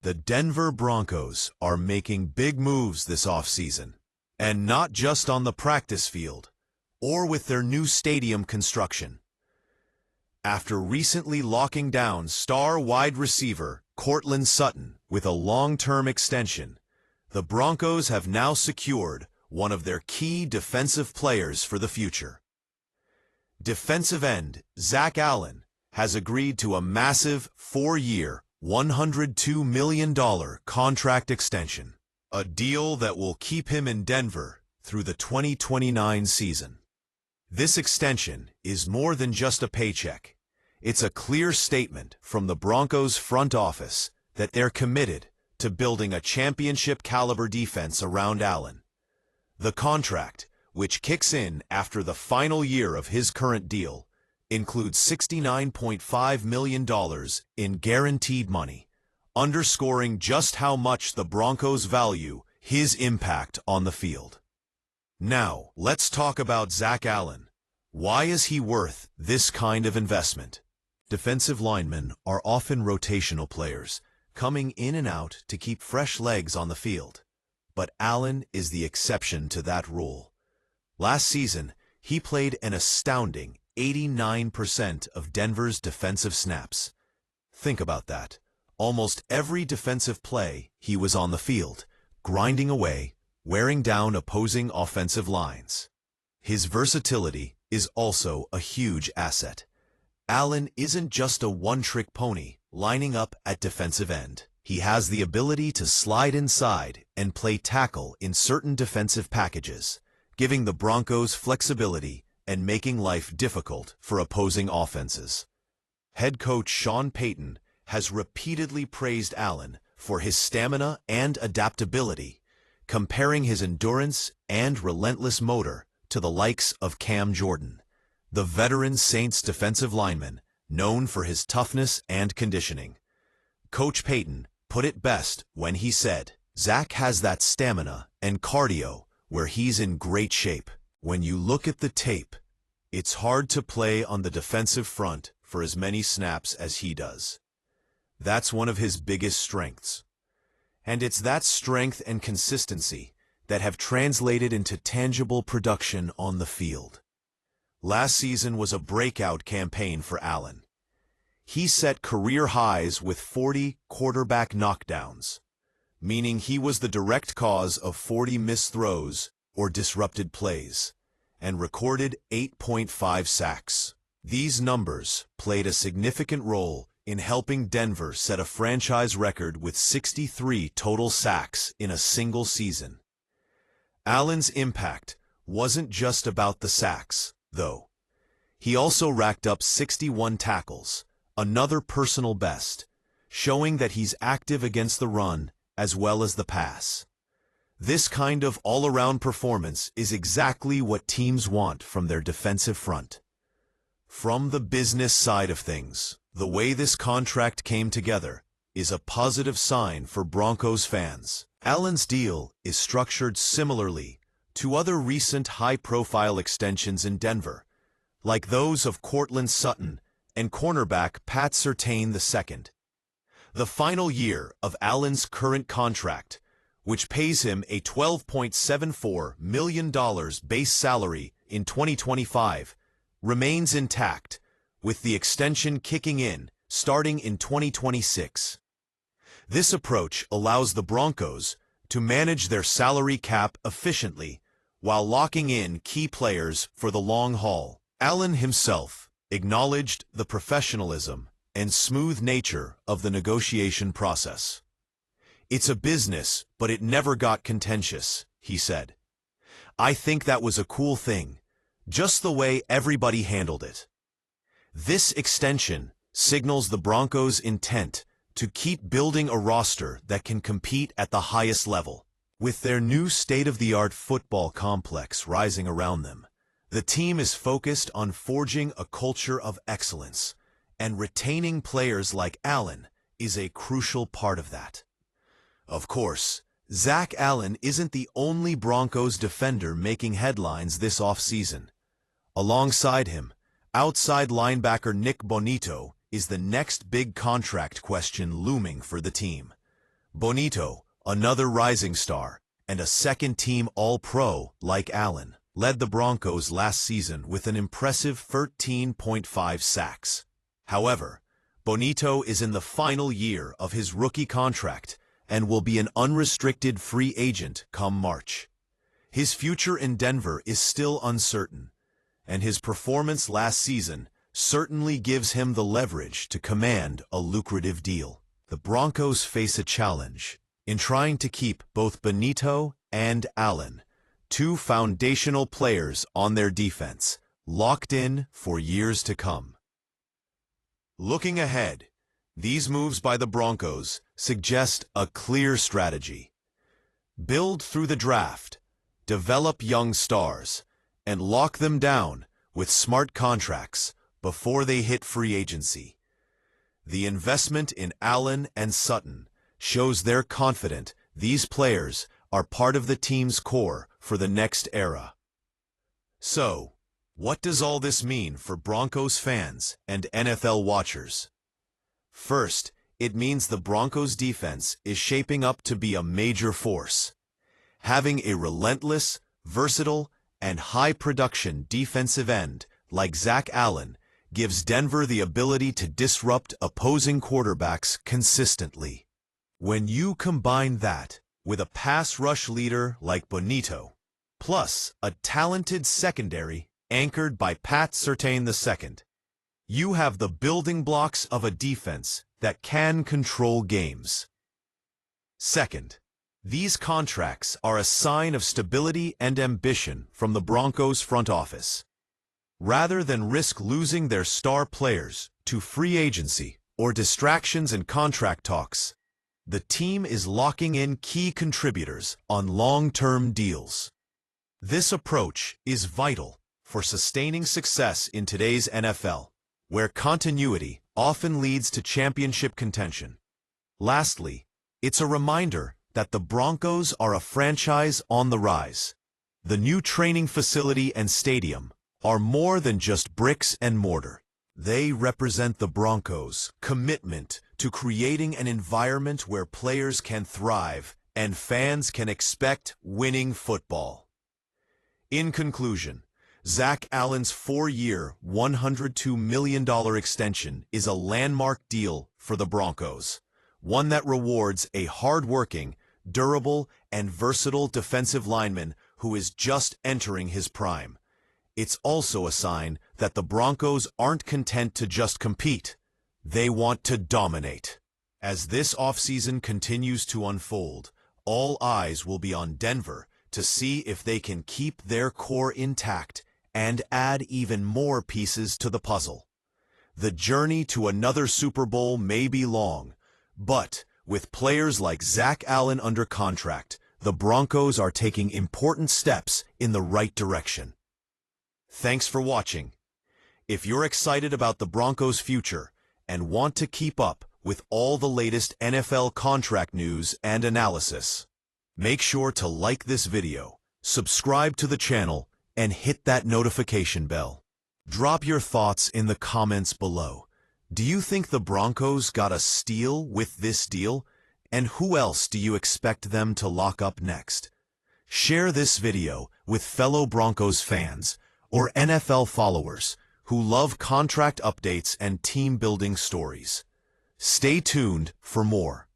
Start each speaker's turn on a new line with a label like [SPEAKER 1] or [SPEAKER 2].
[SPEAKER 1] The Denver Broncos are making big moves this offseason, and not just on the practice field or with their new stadium construction. After recently locking down star wide receiver Courtland Sutton with a long-term extension, the Broncos have now secured one of their key defensive players for the future. Defensive end Zach Allen has agreed to a massive 4-year, $102 million contract extension, a deal that will keep him in Denver through the 2029 season. This extension is more than just a paycheck. It's a clear statement from the Broncos front office that they're committed to building a championship-caliber defense around Allen. The contract, which kicks in after the final year of his current deal, includes $69.5 million in guaranteed money, underscoring just how much the Broncos value his impact on the field. Now, let's talk about Zach Allen. Why is he worth this kind of investment? Defensive linemen are often rotational players, coming in and out to keep fresh legs on the field. But Allen is the exception to that rule. Last season, he played an astounding 89% of Denver's defensive snaps. Think about that. Almost every defensive play, he was on the field, grinding away, wearing down opposing offensive lines. His versatility is also a huge asset. Allen isn't just a one-trick pony lining up at defensive end. He has the ability to slide inside and play tackle in certain defensive packages, giving the Broncos flexibility and making life difficult for opposing offenses. Head coach Sean Payton has repeatedly praised Allen for his stamina and adaptability, comparing his endurance and relentless motor to the likes of Cam Jordan, the veteran Saints defensive lineman known for his toughness and conditioning. Coach Payton put it best when he said, "Zach has that stamina and cardio where he's in great shape. When you look at the tape, it's hard to play on the defensive front for as many snaps as he does. That's one of his biggest strengths. And it's that strength and consistency that have translated into tangible production on the field." Last season was a breakout campaign for Allen. He set career highs with 40 quarterback knockdowns, meaning he was the direct cause of 40 missed throws or disrupted plays, and recorded 8.5 sacks. These numbers played a significant role in helping Denver set a franchise record with 63 total sacks in a single season. Allen's impact wasn't just about the sacks, though. He also racked up 61 tackles, another personal best, showing that he's active against the run as well as the pass. This kind of all-around performance is exactly what teams want from their defensive front. From the business side of things, the way this contract came together is a positive sign for Broncos fans. Allen's deal is structured similarly to other recent high-profile extensions in Denver, like those of Courtland Sutton and cornerback Pat Surtain II. The final year of Allen's current contract, which pays him a $12.74 million base salary in 2025, remains intact, with the extension kicking in starting in 2026. This approach allows the Broncos to manage their salary cap efficiently while locking in key players for the long haul. Allen himself acknowledged the professionalism and smooth nature of the negotiation process. "It's a business, but it never got contentious," he said. "I think that was a cool thing, just the way everybody handled it." This extension signals the Broncos' intent to keep building a roster that can compete at the highest level. With their new state-of-the-art football complex rising around them, the team is focused on forging a culture of excellence, and retaining players like Allen is a crucial part of that. Of course, Zach Allen isn't the only Broncos defender making headlines this offseason. Alongside him, outside linebacker Nik Bonitto is the next big contract question looming for the team. Bonitto, another rising star, and a second-team All-Pro like Allen, led the Broncos last season with an impressive 13.5 sacks. However, Bonitto is in the final year of his rookie contract and will be an unrestricted free agent come March. His future in Denver is still uncertain, and his performance last season certainly gives him the leverage to command a lucrative deal. The Broncos face a challenge in trying to keep both Bonitto and Allen, two foundational players on their defense, locked in for years to come. Looking ahead, these moves by the Broncos suggest a clear strategy. Build through the draft, develop young stars, and lock them down with smart contracts before they hit free agency. The investment in Allen and Sutton shows they're confident these players are part of the team's core for the next era. So, what does all this mean for Broncos fans and NFL watchers? First, it means the Broncos defense is shaping up to be a major force. Having a relentless, versatile, and high-production defensive end like Zach Allen gives Denver the ability to disrupt opposing quarterbacks consistently. When you combine that with a pass rush leader like Bonitto, plus a talented secondary anchored by Pat Surtain II, you have the building blocks of a defense that can control games. Second, these contracts are a sign of stability and ambition from the Broncos front office. Rather than risk losing their star players to free agency or distractions in contract talks, the team is locking in key contributors on long-term deals. This approach is vital for sustaining success in today's NFL, where continuity often leads to championship contention. Lastly, it's a reminder that the Broncos are a franchise on the rise. The new training facility and stadium are more than just bricks and mortar. They represent the Broncos' commitment to creating an environment where players can thrive and fans can expect winning football. In conclusion, Zach Allen's 4-year, $102 million extension is a landmark deal for the Broncos, one that rewards a hard-working, durable, and versatile defensive lineman who is just entering his prime. It's also a sign that the Broncos aren't content to just compete. They want to dominate. As this offseason continues to unfold, all eyes will be on Denver to see if they can keep their core intact and add even more pieces to the puzzle. The journey to another Super Bowl may be long, but with players like Zach Allen under contract, the Broncos are taking important steps in the right direction. Thanks for watching. If you're excited about the Broncos' future and want to keep up with all the latest NFL contract news and analysis, make sure to like this video, subscribe to the channel, and hit that notification bell. Drop your thoughts in the comments below. Do you think the Broncos got a steal with this deal? And who else do you expect them to lock up next? Share this video with fellow Broncos fans or NFL followers who love contract updates and team-building stories. Stay tuned for more.